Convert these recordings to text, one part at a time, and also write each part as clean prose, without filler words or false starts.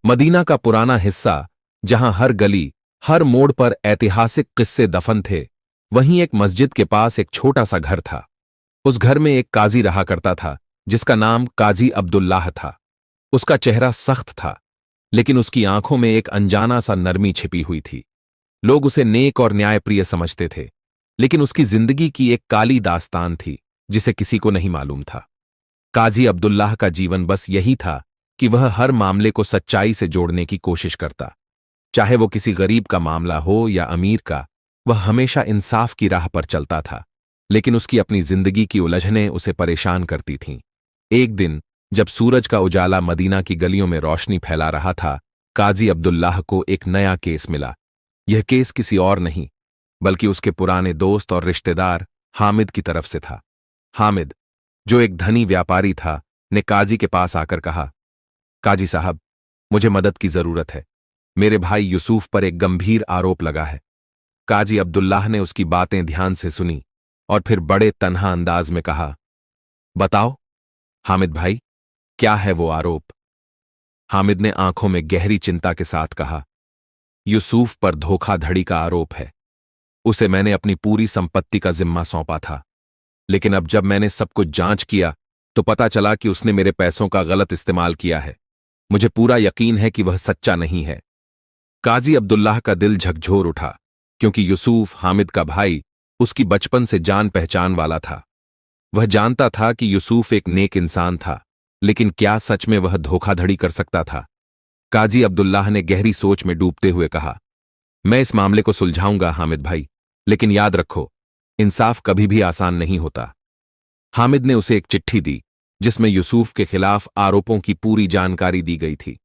Medina का पुराना हिस्सा, जहां हर गली, हर मोड़ पर ऐतिहासिक किस्से दफन थे, वहीं एक मस्जिद के पास एक छोटा सा घर था। उस घर में एक काजी रहा करता था, जिसका नाम काजी अब्दुल्लाह था। उसका चेहरा सख्त था, लेकिन उसकी आंखों में एक अनजाना सा नरमी छिपी हुई थी। लोग उसे नेक और न्यायप्रिय समझते थे, लेकिन उसकी जिंदगी की एक काली दास्तान थी, जिसे किसी को नहीं मालूम था। काजी अब्दुल्लाह का जीवन बस यही था कि वह हर मामले को सच्चाई से जोड़ने की कोशिश करता। चाहे वो किसी गरीब का मामला हो या अमीर का, वह हमेशा इंसाफ की राह पर चलता था। लेकिन उसकी अपनी जिंदगी की उलझनें उसे परेशान करती थीं। एक दिन, जब सूरज का उजाला मदीना की गलियों में रोशनी फैला रहा था, काजी अब्दुल्लाह को एक नया केस मिला। यह केस किसी और नहीं, बल्कि उसके पुराने दोस्त और रिश्तेदार हामिद की तरफ से था। हामिद, जो एक धनी व्यापारी था, ने काजी के पास आकर कहा, काजी साहब, मुझे मदद की जरूरत है। मेरे भाई यूसुफ पर एक गंभीर आरोप लगा है। काजी अब्दुल्लाह ने उसकी बातें ध्यान से सुनी और फिर बड़े तन्हा अंदाज में कहा, बताओ हामिद भाई, क्या है वो आरोप? हामिद ने आंखों में गहरी चिंता के साथ कहा, यूसुफ पर धोखाधड़ी का आरोप है। उसे मैंने अपनी पूरी संपत्ति का जिम्मा सौंपा था, लेकिन अब जब मैंने सब कुछ जांच किया तो पता चला कि उसने मेरे पैसों का गलत इस्तेमाल किया है। मुझे पूरा यकीन है कि वह सच्चा नहीं है। काजी अब्दुल्लाह का दिल झकझोर उठा, क्योंकि यूसुफ, हामिद का भाई, उसकी बचपन से जान पहचान वाला था। वह जानता था कि यूसुफ एक नेक इंसान था, लेकिन क्या सच में वह धोखाधड़ी कर सकता था? काजी अब्दुल्लाह ने गहरी सोच में डूबते हुए कहा, मैं इस मामले को सुलझाऊंगा हामिद भाई, लेकिन याद रखो, इंसाफ कभी भी आसान नहीं होता। हामिद ने उसे एक चिट्ठी दी, जिसमें यूसुफ के खिलाफ आरोपों की पूरी जानकारी दी गई थी।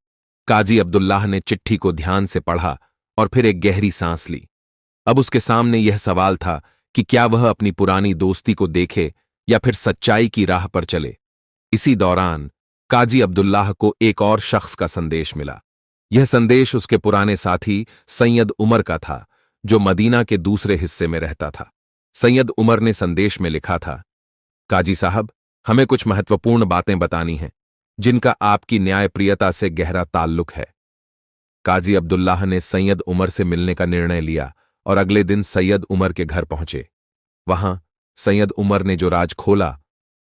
काजी अब्दुल्लाह ने चिट्ठी को ध्यान से पढ़ा और फिर एक गहरी सांस ली। अब उसके सामने यह सवाल था कि क्या वह अपनी पुरानी दोस्ती को देखे या फिर सच्चाई की राह पर चले। इसी दौरान काजी अब्दुल्लाह को एक और शख्स का संदेश मिला। यह संदेश उसके पुराने साथी सैयद उमर का था, जो मदीना के दूसरे हिस्से में रहता था। सैयद उमर ने संदेश में लिखा था, काजी साहब, हमें कुछ महत्वपूर्ण बातें बतानी हैं, जिनका आपकी न्यायप्रियता से गहरा ताल्लुक है। काजी अब्दुल्लाह ने सैयद उमर से मिलने का निर्णय लिया और अगले दिन सैयद उमर के घर पहुंचे। वहां सैयद उमर ने जो राज खोला,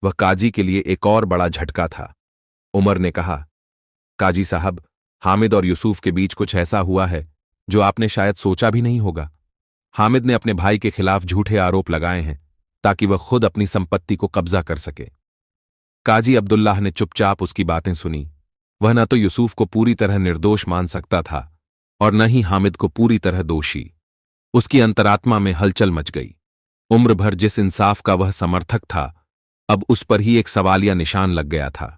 वह काजी के लिए एक और बड़ा झटका था। उमर ने कहा, काजी साहब, हामिद और यूसुफ के बीच कुछ ऐसा हुआ है जो आपने शायद सोचा भी नहीं होगा। हामिद ने अपने भाई के खिलाफ झूठे आरोप लगाए हैं, ताकि वह खुद अपनी संपत्ति को कब्जा कर सके। काजी अब्दुल्लाह ने चुपचाप उसकी बातें सुनी। वह न तो यूसुफ को पूरी तरह निर्दोष मान सकता था और न ही हामिद को पूरी तरह दोषी। उसकी अंतरात्मा में हलचल मच गई। उम्र भर जिस इंसाफ का वह समर्थक था, अब उस पर ही एक सवालिया निशान लग गया था।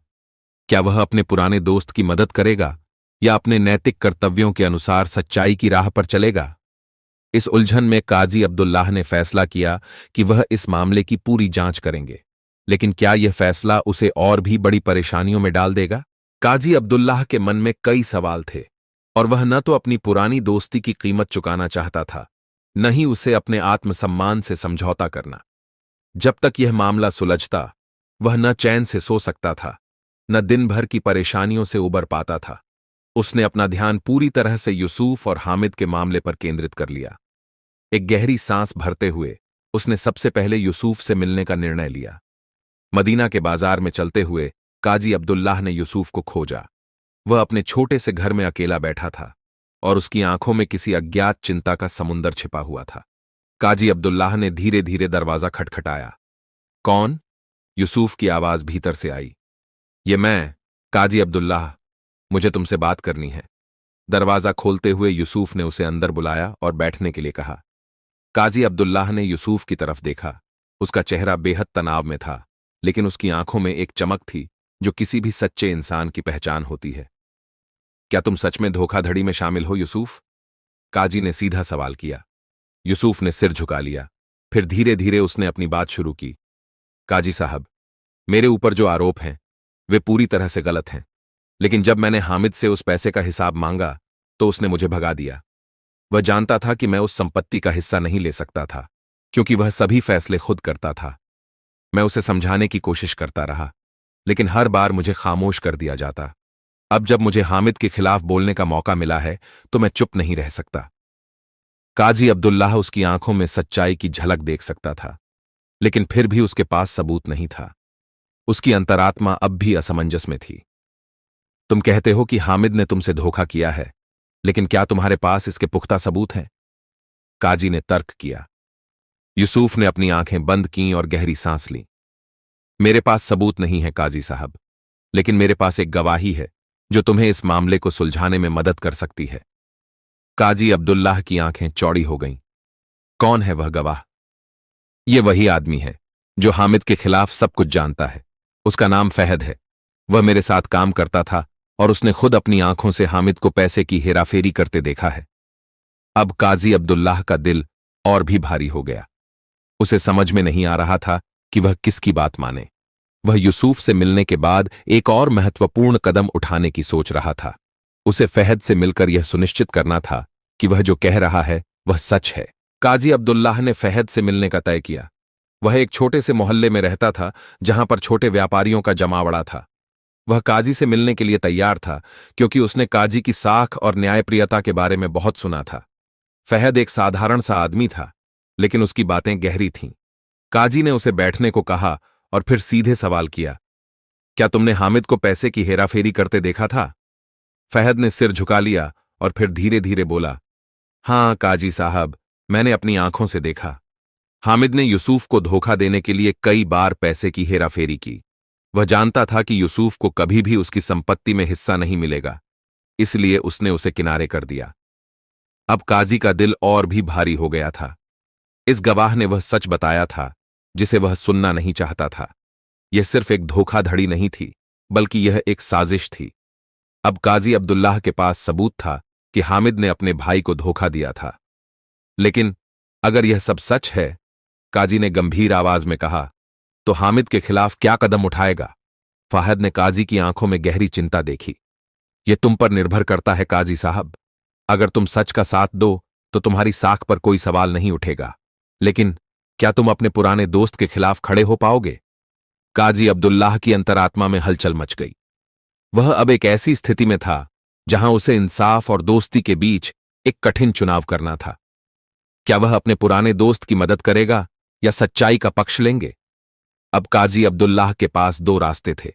क्या वह अपने पुराने दोस्त की मदद करेगा या अपने नैतिक कर्तव्यों के अनुसार सच्चाई की राह पर चलेगा? इस उलझन में काजी अब्दुल्लाह ने फैसला किया कि वह इस मामले की पूरी जांच करेंगे। लेकिन क्या यह फैसला उसे और भी बड़ी परेशानियों में डाल देगा? काजी अब्दुल्लाह के मन में कई सवाल थे, और वह न तो अपनी पुरानी दोस्ती की कीमत चुकाना चाहता था, न ही उसे अपने आत्मसम्मान से समझौता करना। जब तक यह मामला सुलझता, वह न चैन से सो सकता था, न दिन भर की परेशानियों से उबर पाता था। उसने अपना ध्यान पूरी तरह से यूसुफ और हामिद के मामले पर केंद्रित कर लिया। एक गहरी सांस भरते हुए उसने सबसे पहले यूसुफ से मिलने का निर्णय लिया। मदीना के बाजार में चलते हुए काजी अब्दुल्लाह ने यूसुफ को खोजा। वह अपने छोटे से घर में अकेला बैठा था और उसकी आंखों में किसी अज्ञात चिंता का समुंदर छिपा हुआ था। काजी अब्दुल्लाह ने धीरे धीरे दरवाजा खटखटाया। कौन? यूसुफ की आवाज भीतर से आई। ये मैं, काजी अब्दुल्लाह, मुझे तुमसे बात करनी है। दरवाजा खोलते हुए यूसुफ ने उसे अंदर बुलाया और बैठने के लिए कहा। काजी अब्दुल्लाह ने यूसुफ की तरफ देखा। उसका चेहरा बेहद तनाव में था, लेकिन उसकी आंखों में एक चमक थी जो किसी भी सच्चे इंसान की पहचान होती है। क्या तुम सच में धोखाधड़ी में शामिल हो यूसुफ? काजी ने सीधा सवाल किया। यूसुफ ने सिर झुका लिया। फिर धीरे धीरे उसने अपनी बात शुरू की। काजी साहब, मेरे ऊपर जो आरोप हैं वे पूरी तरह से गलत हैं, लेकिन जब मैंने हामिद से उस पैसे का हिसाब मांगा तो उसने मुझे भगा दिया। वह जानता था कि मैं उस संपत्ति का हिस्सा नहीं ले सकता था, क्योंकि वह सभी फैसले खुद करता था। मैं उसे समझाने की कोशिश करता रहा, लेकिन हर बार मुझे खामोश कर दिया जाता। अब जब मुझे हामिद के खिलाफ बोलने का मौका मिला है तो मैं चुप नहीं रह सकता। काजी अब्दुल्लाह उसकी आंखों में सच्चाई की झलक देख सकता था, लेकिन फिर भी उसके पास सबूत नहीं था। उसकी अंतरात्मा अब भी असमंजस में थी। तुम कहते हो कि हामिद ने तुमसे धोखा किया है, लेकिन क्या तुम्हारे पास इसके पुख्ता सबूत हैं? काजी ने तर्क किया। यूसुफ ने अपनी आंखें बंद कीं और गहरी सांस ली। मेरे पास सबूत नहीं है काजी साहब, लेकिन मेरे पास एक गवाही है जो तुम्हें इस मामले को सुलझाने में मदद कर सकती है। काजी अब्दुल्लाह की आंखें चौड़ी हो गईं। कौन है वह गवाह? ये वही आदमी है जो हामिद के खिलाफ सब कुछ जानता है। उसका नाम फहद है। वह मेरे साथ काम करता था और उसने खुद अपनी आंखों से हामिद को पैसे की हेराफेरी करते देखा है। अब काजी अब्दुल्लाह का दिल और भी भारी हो गया। उसे समझ में नहीं आ रहा था कि वह किसकी बात माने। वह यूसुफ से मिलने के बाद एक और महत्वपूर्ण कदम उठाने की सोच रहा था। उसे फहद से मिलकर यह सुनिश्चित करना था कि वह जो कह रहा है वह सच है। काजी अब्दुल्लाह ने फहद से मिलने का तय किया। वह एक छोटे से मोहल्ले में रहता था जहां पर छोटे व्यापारियों का जमावड़ा था। वह काजी से मिलने के लिए तैयार था क्योंकि उसने काजी की साख और न्यायप्रियता के बारे में बहुत सुना था। फहद एक साधारण सा आदमी था, लेकिन उसकी बातें गहरी थीं। काजी ने उसे बैठने को कहा और फिर सीधे सवाल किया, क्या तुमने हामिद को पैसे की हेराफेरी करते देखा था? फहद ने सिर झुका लिया और फिर धीरे धीरे बोला, हां काजी साहब, मैंने अपनी आंखों से देखा। हामिद ने यूसुफ को धोखा देने के लिए कई बार पैसे की हेराफेरी की। वह जानता था कि यूसुफ को कभी भी उसकी संपत्ति में हिस्सा नहीं मिलेगा, इसलिए उसने उसे किनारे कर दिया। अब काजी का दिल और भी भारी हो गया था। इस गवाह ने वह सच बताया था जिसे वह सुनना नहीं चाहता था। यह सिर्फ एक धोखाधड़ी नहीं थी, बल्कि यह एक साजिश थी। अब काजी अब्दुल्लाह के पास सबूत था कि हामिद ने अपने भाई को धोखा दिया था। लेकिन अगर यह सब सच है, काजी ने गंभीर आवाज में कहा, तो हामिद के खिलाफ क्या कदम उठाएगा? फहद ने काजी की आंखों में गहरी चिंता देखी। यह तुम पर निर्भर करता है काजी साहब। अगर तुम सच का साथ दो तो तुम्हारी साख पर कोई सवाल नहीं उठेगा, लेकिन क्या तुम अपने पुराने दोस्त के खिलाफ खड़े हो पाओगे? काजी अब्दुल्लाह की अंतरात्मा में हलचल मच गई। वह अब एक ऐसी स्थिति में था जहां उसे इंसाफ और दोस्ती के बीच एक कठिन चुनाव करना था। क्या वह अपने पुराने दोस्त की मदद करेगा या सच्चाई का पक्ष लेंगे? अब काजी अब्दुल्लाह के पास दो रास्ते थे।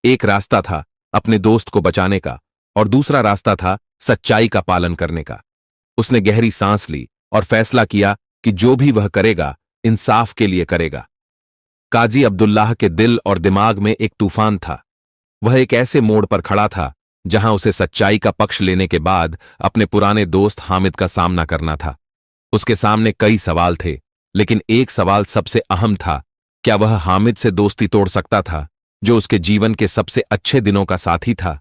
एक रास्ता था अपने दोस्त को बचाने का और दूसरा रास्ता था सच्चाई का पालन करने का। उसने गहरी सांस ली और फैसला किया कि जो भी वह करेगा, इंसाफ के लिए करेगा। काजी अब्दुल्लाह के दिल और दिमाग में एक तूफान था। वह एक ऐसे मोड़ पर खड़ा था जहां उसे सच्चाई का पक्ष लेने के बाद अपने पुराने दोस्त हामिद का सामना करना था। उसके सामने कई सवाल थे, लेकिन एक सवाल सबसे अहम था, क्या वह हामिद से दोस्ती तोड़ सकता था, जो उसके जीवन के सबसे अच्छे दिनों का साथी था?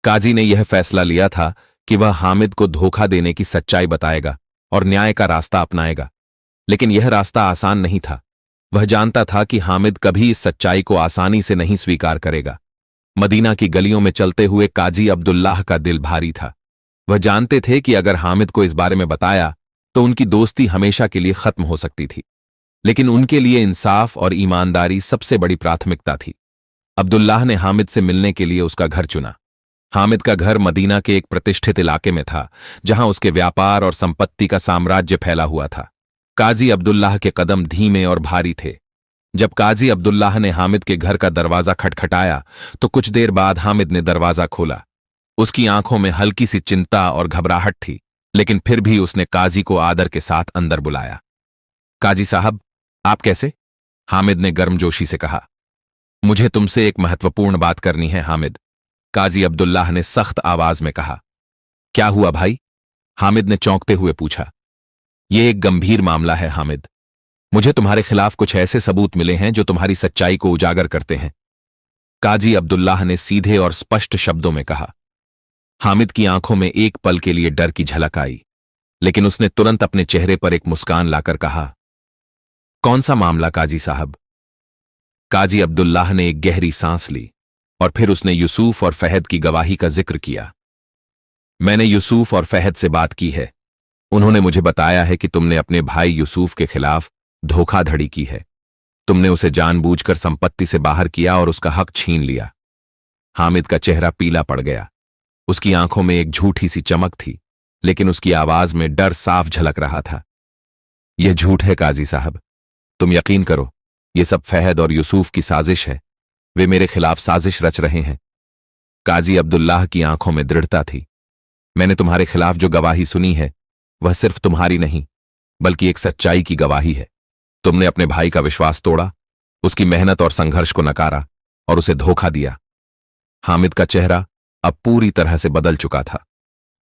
काजी ने यह फैसला लिया था कि वह हामिद को धोखा देने की सच्चाई बताएगा और न्याय का रास्ता अपनाएगा। लेकिन यह रास्ता आसान नहीं था। वह जानता था कि हामिद कभी इस सच्चाई को आसानी से नहीं स्वीकार करेगा। मदीना की गलियों में चलते हुए काजी अब्दुल्लाह का दिल भारी था। वह जानते थे कि अगर हामिद को इस बारे में बताया तो उनकी दोस्ती हमेशा के लिए खत्म हो सकती थी, लेकिन उनके लिए इंसाफ और ईमानदारी सबसे बड़ी प्राथमिकता थी। अब्दुल्लाह ने हामिद से मिलने के लिए उसका घर चुना। हामिद का घर मदीना के एक प्रतिष्ठित इलाके में था, जहां उसके व्यापार और संपत्ति का साम्राज्य फैला हुआ था। काजी अब्दुल्लाह के कदम धीमे और भारी थे। जब काजी अब्दुल्लाह ने हामिद के घर का दरवाजा खटखटाया तो कुछ देर बाद हामिद ने दरवाजा खोला। उसकी आंखों में हल्की सी चिंता और घबराहट थी, लेकिन फिर भी उसने काजी को आदर के साथ अंदर बुलाया। काजी साहब, आप कैसे? हामिद ने गर्मजोशी से कहा। मुझे तुमसे एक महत्वपूर्ण बात करनी है हामिद, काजी अब्दुल्लाह ने सख्त आवाज में कहा। क्या हुआ भाई? हामिद ने चौंकते हुए पूछा। यह एक गंभीर मामला है हामिद। मुझे तुम्हारे खिलाफ कुछ ऐसे सबूत मिले हैं जो तुम्हारी सच्चाई को उजागर करते हैं, काजी अब्दुल्लाह ने सीधे और स्पष्ट शब्दों में कहा। हामिद की आंखों में एक पल के लिए डर की झलक आई, लेकिन उसने तुरंत अपने चेहरे पर एक मुस्कान लाकर कहा, कौन सा मामला काजी साहब? काजी अब्दुल्लाह ने एक गहरी सांस ली और फिर उसने यूसुफ और फहद की गवाही का जिक्र किया। मैंने यूसुफ और फहद से बात की है। उन्होंने मुझे बताया है कि तुमने अपने भाई यूसुफ के खिलाफ धोखाधड़ी की है। तुमने उसे जानबूझकर संपत्ति से बाहर किया और उसका हक छीन लिया। हामिद का चेहरा पीला पड़ गया। उसकी आंखों में एक झूठी सी चमक थी, लेकिन उसकी आवाज में डर साफ झलक रहा था। यह झूठ है काजी साहब, तुम यकीन करो, ये सब फहद और यूसुफ की साजिश है। वे मेरे खिलाफ साजिश रच रहे हैं। काजी अब्दुल्लाह की आंखों में दृढ़ता थी। मैंने तुम्हारे खिलाफ जो गवाही सुनी है वह सिर्फ तुम्हारी नहीं बल्कि एक सच्चाई की गवाही है। तुमने अपने भाई का विश्वास तोड़ा, उसकी मेहनत और संघर्ष को नकारा और उसे धोखा दिया। हामिद का चेहरा अब पूरी तरह से बदल चुका था।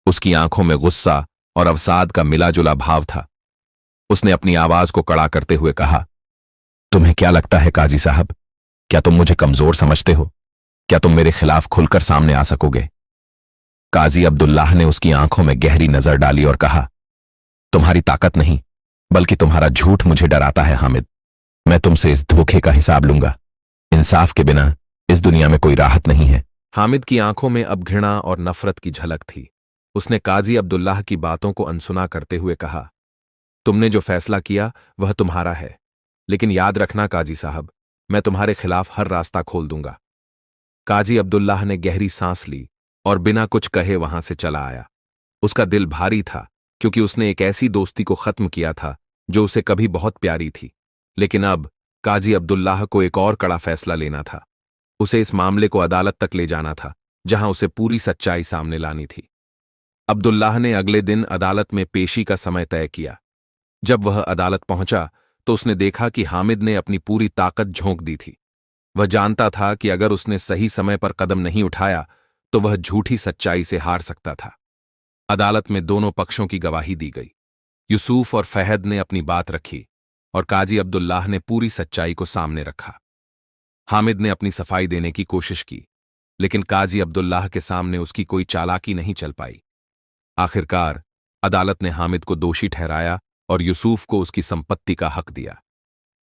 उसकी आंखों में गुस्सा और अवसाद का मिला जुला भाव था। उसने अपनी आवाज को कड़ा करते हुए कहा, तुम्हें क्या लगता है काजी साहब, क्या तुम मुझे कमजोर समझते हो? क्या तुम मेरे खिलाफ खुलकर सामने आ सकोगे? काजी अब्दुल्लाह ने उसकी आंखों में गहरी नजर डाली और कहा, तुम्हारी ताकत नहीं बल्कि तुम्हारा झूठ मुझे डराता है हामिद। मैं तुमसे इस धोखे का हिसाब लूंगा। इंसाफ के बिना इस दुनिया में कोई राहत नहीं है। हामिद की आंखों में अब घृणा और नफरत की झलक थी। उसने काजी अब्दुल्लाह की बातों को अनसुना करते हुए कहा, तुमने जो फैसला किया वह तुम्हारा है, लेकिन याद रखना काजी साहब, मैं तुम्हारे खिलाफ हर रास्ता खोल दूंगा। काजी अब्दुल्लाह ने गहरी सांस ली और बिना कुछ कहे वहां से चला आया। उसका दिल भारी था, क्योंकि उसने एक ऐसी दोस्ती को खत्म किया था जो उसे कभी बहुत प्यारी थी। लेकिन अब काजी अब्दुल्लाह को एक और कड़ा फैसला लेना था। उसे इस मामले को अदालत तक ले जाना था, जहां उसे पूरी सच्चाई सामने लानी थी। अब्दुल्लाह ने अगले दिन अदालत में पेशी का समय तय किया। जब वह अदालत पहुंचा तो उसने देखा कि हामिद ने अपनी पूरी ताकत झोंक दी थी। वह जानता था कि अगर उसने सही समय पर कदम नहीं उठाया तो वह झूठी सच्चाई से हार सकता था। अदालत में दोनों पक्षों की गवाही दी गई। यूसुफ और फहद ने अपनी बात रखी और काजी अब्दुल्लाह ने पूरी सच्चाई को सामने रखा। हामिद ने अपनी सफाई देने की कोशिश की, लेकिन काजी अब्दुल्लाह के सामने उसकी कोई चालाकी नहीं चल पाई। आखिरकार अदालत ने हामिद को दोषी ठहराया और यूसुफ को उसकी संपत्ति का हक दिया।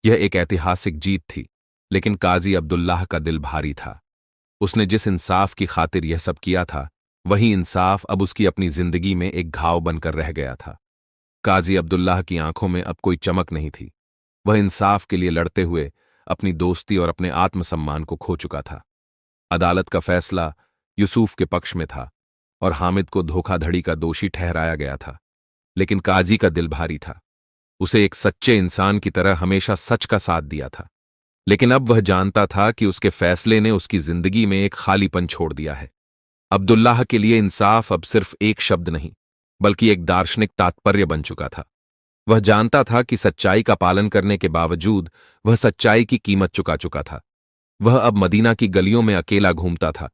यह एक ऐतिहासिक जीत थी, लेकिन काजी अब्दुल्लाह का दिल भारी था। उसने जिस इंसाफ की खातिर यह सब किया था, वही इंसाफ अब उसकी अपनी जिंदगी में एक घाव बनकर रह गया था। काजी अब्दुल्लाह की आंखों में अब कोई चमक नहीं थी। वह इंसाफ के लिए लड़ते हुए अपनी दोस्ती और अपने आत्मसम्मान को खो चुका था। अदालत का फैसला यूसुफ के पक्ष में था और हामिद को धोखाधड़ी का दोषी ठहराया गया था। लेकिन काजी का दिल भारी था। उसे एक सच्चे इंसान की तरह हमेशा सच का साथ दिया था, लेकिन अब वह जानता था कि उसके फैसले ने उसकी जिंदगी में एक खालीपन छोड़ दिया है। अब्दुल्लाह के लिए इंसाफ अब सिर्फ एक शब्द नहीं बल्कि एक दार्शनिक तात्पर्य बन चुका था। वह जानता था कि सच्चाई का पालन करने के बावजूद वह सच्चाई की कीमत चुका चुका था। वह अब मदीना की गलियों में अकेला घूमता था,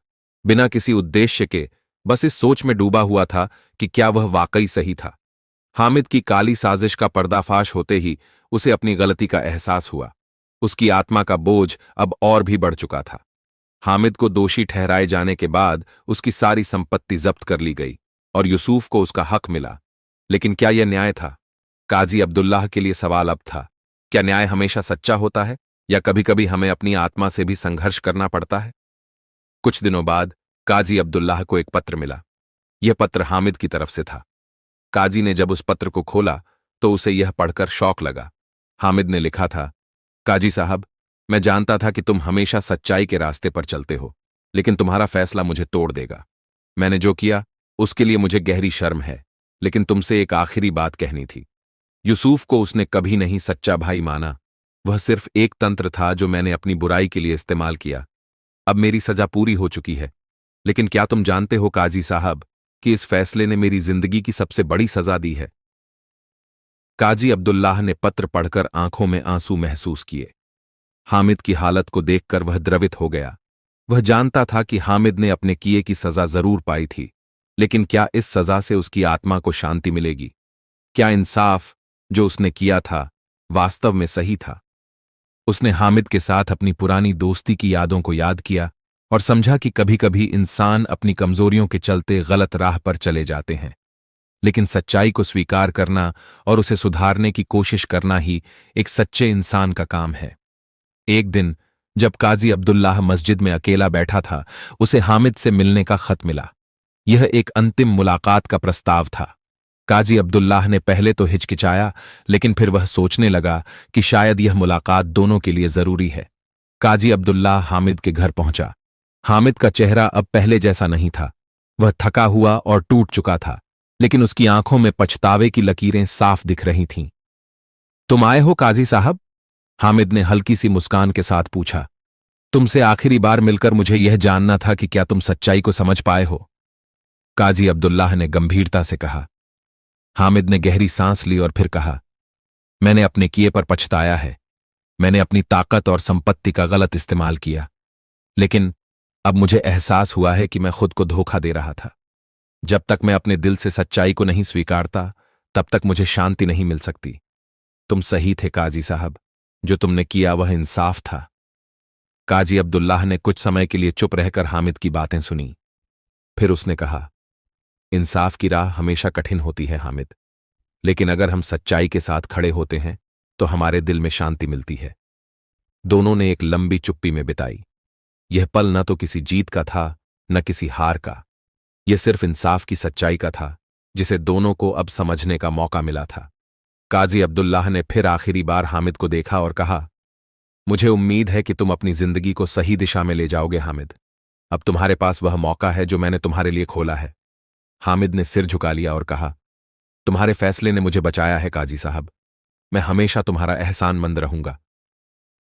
बिना किसी उद्देश्य के, बस इस सोच में डूबा हुआ था कि क्या वह वाकई सही था। हामिद की काली साजिश का पर्दाफाश होते ही उसे अपनी गलती का एहसास हुआ। उसकी आत्मा का बोझ अब और भी बढ़ चुका था। हामिद को दोषी ठहराए जाने के बाद उसकी सारी संपत्ति जब्त कर ली गई और यूसुफ को उसका हक मिला। लेकिन क्या यह न्याय था? काजी अब्दुल्लाह के लिए सवाल अब था, क्या न्याय हमेशा सच्चा होता है या कभी-कभी हमें अपनी आत्मा से भी संघर्ष करना पड़ता है? कुछ दिनों बाद काजी अब्दुल्लाह को एक पत्र मिला। यह पत्र हामिद की तरफ से था। काजी ने जब उस पत्र को खोला तो उसे यह पढ़कर शौक लगा। हामिद ने लिखा था, काजी साहब, मैं जानता था कि तुम हमेशा सच्चाई के रास्ते पर चलते हो, लेकिन तुम्हारा फैसला मुझे तोड़ देगा। मैंने जो किया उसके लिए मुझे गहरी शर्म है, लेकिन तुमसे एक आखिरी बात कहनी थी। यूसुफ को उसने कभी नहीं सच्चा भाई माना। वह सिर्फ एक तंत्र था जो मैंने अपनी बुराई के लिए इस्तेमाल किया। अब मेरी सजा पूरी हो चुकी है, लेकिन क्या तुम जानते हो काजी साहब कि इस फैसले ने मेरी जिंदगी की सबसे बड़ी सजा दी है? काजी अब्दुल्लाह ने पत्र पढ़कर आंखों में आंसू महसूस किए। हामिद की हालत को देखकर वह द्रवित हो गया। वह जानता था कि हामिद ने अपने किए की सजा जरूर पाई थी, लेकिन क्या इस सजा से उसकी आत्मा को शांति मिलेगी? क्या इंसाफ जो उसने किया था वास्तव में सही था? उसने हामिद के साथ अपनी पुरानी दोस्ती की यादों को याद किया और समझा कि कभी-कभी इंसान अपनी कमजोरियों के चलते गलत राह पर चले जाते हैं, लेकिन सच्चाई को स्वीकार करना और उसे सुधारने की कोशिश करना ही एक सच्चे इंसान का काम है। एक दिन जब काजी अब्दुल्लाह मस्जिद में अकेला बैठा था, उसे हामिद से मिलने का खत मिला। यह एक अंतिम मुलाकात का प्रस्ताव था। काजी अब्दुल्लाह ने पहले तो हिचकिचाया, लेकिन फिर वह सोचने लगा कि शायद यह मुलाकात दोनों के लिए जरूरी है। काजी अब्दुल्लाह हामिद के घर पहुंचा। हामिद का चेहरा अब पहले जैसा नहीं था। वह थका हुआ और टूट चुका था, लेकिन उसकी आंखों में पछतावे की लकीरें साफ दिख रही थीं। तुम आए हो काजी साहब? हामिद ने हल्की सी मुस्कान के साथ पूछा। तुमसे आखिरी बार मिलकर मुझे यह जानना था कि क्या तुम सच्चाई को समझ पाए हो? काजी अब्दुल्लाह ने गंभीरता से कहा। हामिद ने गहरी सांस ली और फिर कहा, मैंने अपने किए पर पछताया है। मैंने अपनी ताकत और संपत्ति का गलत इस्तेमाल किया, लेकिन अब मुझे एहसास हुआ है कि मैं खुद को धोखा दे रहा था। जब तक मैं अपने दिल से सच्चाई को नहीं स्वीकारता, तब तक मुझे शांति नहीं मिल सकती। तुम सही थे काजी साहब, जो तुमने किया वह इंसाफ था। काजी अब्दुल्लाह ने कुछ समय के लिए चुप रहकर हामिद की बातें सुनी। फिर उसने कहा, इंसाफ की राह हमेशा कठिन होती है हामिद, लेकिन अगर हम सच्चाई के साथ खड़े होते हैं तो हमारे दिल में शांति मिलती है। दोनों ने एक लंबी चुप्पी में बिताई। यह पल न तो किसी जीत का था, न किसी हार का। यह सिर्फ इंसाफ की सच्चाई का था, जिसे दोनों को अब समझने का मौका मिला था। काजी अब्दुल्लाह ने फिर आखिरी बार हामिद को देखा और कहा, मुझे उम्मीद है कि तुम अपनी जिंदगी को सही दिशा में ले जाओगे हामिद। अब तुम्हारे पास वह मौका है जो मैंने तुम्हारे लिए खोला है। हामिद ने सिर झुका लिया और कहा, तुम्हारे फैसले ने मुझे बचाया है काजी साहब। मैं हमेशा तुम्हारा एहसानमंद रहूंगा।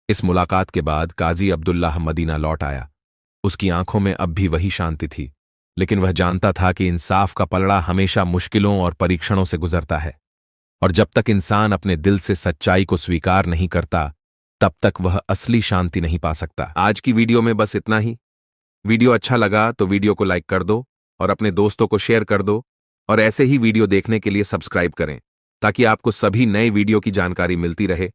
इस मुलाकात के बाद काजी अब्दुल्लाह मदीना लौट आया। उसकी आंखों में अब भी वही शांति थी, लेकिन वह जानता था कि इंसाफ का पलड़ा हमेशा मुश्किलों और परीक्षणों से गुजरता है, और जब तक इंसान अपने दिल से सच्चाई को स्वीकार नहीं करता, तब तक वह असली शांति नहीं पा सकता। आज की वीडियो में बस इतना ही। वीडियो अच्छा लगा तो वीडियो को लाइक कर दो और अपने दोस्तों को शेयर कर दो, और ऐसे ही वीडियो देखने के लिए सब्सक्राइब करें ताकि आपको सभी नए वीडियो की जानकारी मिलती रहे।